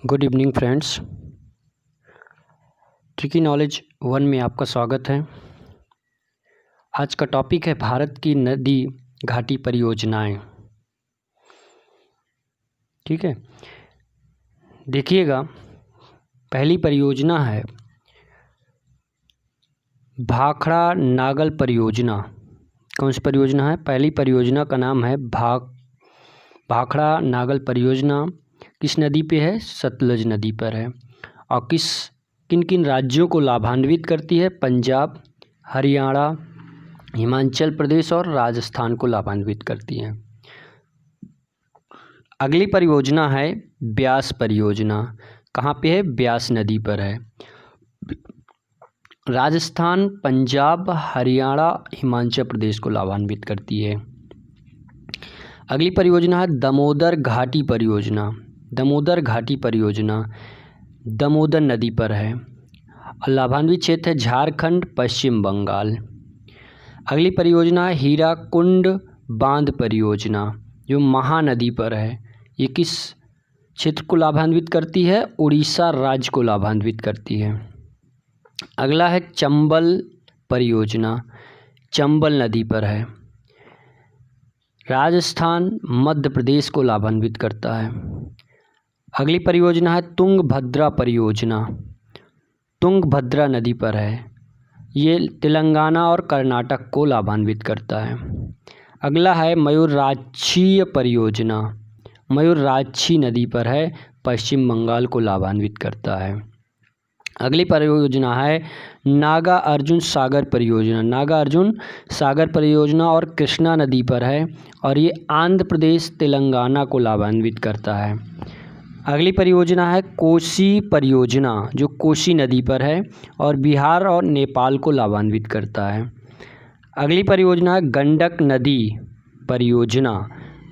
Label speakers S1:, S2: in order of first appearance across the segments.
S1: Good evening friends. Tricky knowledge 1 में आपका स्वागत है। आज का टॉपिक है भारत की नदी घाटी परियोजनाएं। ठीक है, देखिएगा, पहली परियोजना है भाखड़ा नागल परियोजना। कौन सी परियोजना है? पहली परियोजना का नाम है भाखड़ा नागल परियोजना। किस नदी पे है? सतलज नदी पर है। और किन किन राज्यों को लाभान्वित करती है? पंजाब, हरियाणा, हिमाचल प्रदेश और राजस्थान को लाभान्वित करती है। अगली परियोजना है ब्यास परियोजना। कहाँ पे है? ब्यास नदी पर है। राजस्थान, पंजाब, हरियाणा, हिमाचल प्रदेश को लाभान्वित करती है। अगली परियोजना है दामोदर घाटी परियोजना। दामोदर घाटी परियोजना दामोदर नदी पर है। लाभान्वित क्षेत्र है झारखंड, पश्चिम बंगाल। अगली परियोजना है हीराकुंड बांध परियोजना, जो महानदी पर है। ये किस क्षेत्र को लाभान्वित करती है? उड़ीसा राज्य को लाभान्वित करती है। अगला है चंबल परियोजना, चंबल नदी पर है। राजस्थान, मध्य प्रदेश को लाभान्वित करता है। अगली परियोजना है तुंगभद्रा परियोजना, तुंगभद्रा नदी पर है। ये तेलंगाना और कर्नाटक को लाभान्वित करता है। अगला है मयूराक्षी परियोजना, मयूराक्षी नदी पर है, पश्चिम बंगाल को लाभान्वित करता है। अगली परियोजना है नागा अर्जुन सागर परियोजना। नागा अर्जुन सागर परियोजना और कृष्णा नदी पर है और ये आंध्र प्रदेश, तेलंगाना को लाभान्वित करता है। अगली परियोजना है कोसी परियोजना, जो कोसी नदी पर है और बिहार और नेपाल को लाभान्वित करता है। अगली परियोजना है गंडक नदी परियोजना,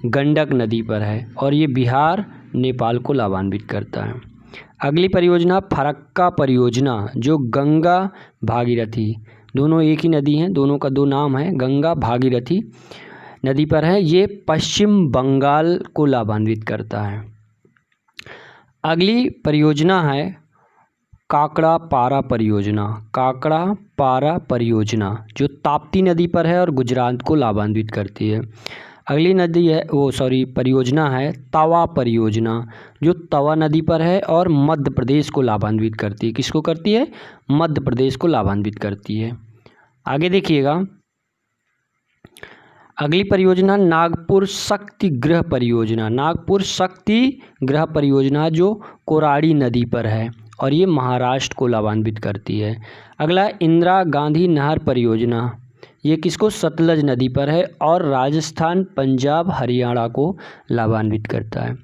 S1: गंडक नदी पर है और ये बिहार, नेपाल को लाभान्वित करता है। अगली परियोजना फरक्का परियोजना, जो गंगा भागीरथी, दोनों एक ही नदी हैं, दोनों का दो नाम है, गंगा भागीरथी नदी पर है। ये पश्चिम बंगाल को लाभान्वित करता है। अगली परियोजना है काकड़ा पारा परियोजना। काकड़ा पारा परियोजना जो ताप्ती नदी पर है और गुजरात को लाभान्वित करती है। अगली परियोजना है तवा परियोजना, जो तवा नदी पर है और मध्य प्रदेश को लाभान्वित करती है। किसको करती है? मध्य प्रदेश को लाभान्वित करती है। आगे देखिएगा, अगली परियोजना नागपुर शक्ति गृह परियोजना। नागपुर शक्ति गृह परियोजना जो कोराड़ी नदी पर है और ये महाराष्ट्र को लाभान्वित करती है। अगला इंदिरा गांधी नहर परियोजना, ये किसको? सतलज नदी पर है और राजस्थान, पंजाब, हरियाणा को लाभान्वित करता है।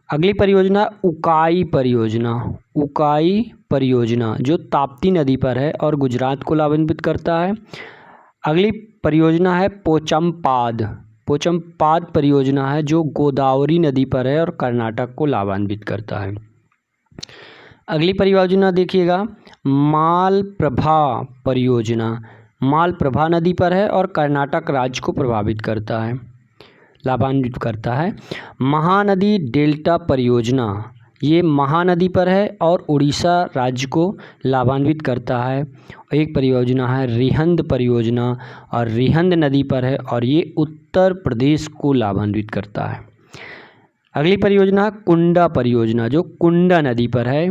S1: अगली परियोजना उकाई परियोजना। उकाई परियोजना जो ताप्ती नदी पर है और गुजरात को लाभान्वित करता है। अगली परियोजना है पोचमपाद। पोचमपाद परियोजना है जो गोदावरी नदी पर है और कर्नाटक को लाभान्वित करता है। अगली परियोजना देखिएगा मालप्रभा परियोजना, मालप्रभा नदी पर है और कर्नाटक राज्य को प्रभावित करता है, लाभान्वित करता है। महानदी डेल्टा परियोजना, ये महानदी पर है और उड़ीसा राज्य को लाभान्वित करता है। एक परियोजना है रिहंद परियोजना और रिहंद नदी पर है और ये उत्तर प्रदेश को लाभान्वित करता है। अगली परियोजना कुंडा परियोजना, जो कुंडा नदी पर है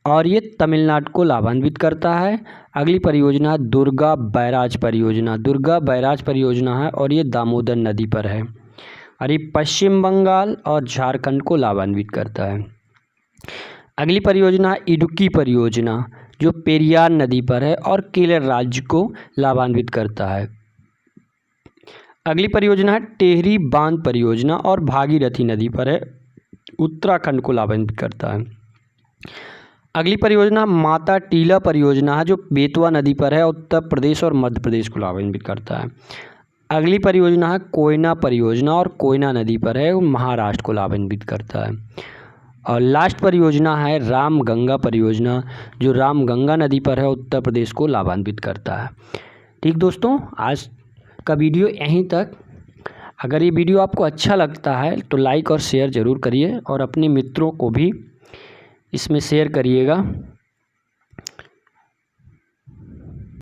S1: और ये तमिलनाडु को लाभान्वित करता है। अगली परियोजना दुर्गा बैराज परियोजना। दुर्गा बैराज परियोजना है और ये दामोदर नदी पर है और ये पश्चिम बंगाल और झारखंड को लाभान्वित करता है। अगली परियोजना इडुक्की परियोजना, जो पेरियार नदी पर है और केरल राज्य को लाभान्वित करता है। अगली परियोजना है टेहरी बांध परियोजना और भागीरथी नदी पर है, उत्तराखंड को लाभान्वित करता है। अगली परियोजना माता टीला परियोजना है जो बेतवा नदी पर है, उत्तर प्रदेश और मध्य प्रदेश को लाभान्वित करता है। अगली परियोजना है कोयना परियोजना और कोयना नदी पर है, वो महाराष्ट्र को लाभान्वित करता है। और लास्ट परियोजना है रामगंगा परियोजना, जो रामगंगा नदी पर है, उत्तर प्रदेश को लाभान्वित करता है। ठीक दोस्तों, आज का वीडियो यहीं तक। अगर ये वीडियो आपको अच्छा लगता है तो लाइक और शेयर ज़रूर करिए और अपने मित्रों को भी इसमें शेयर करिएगा।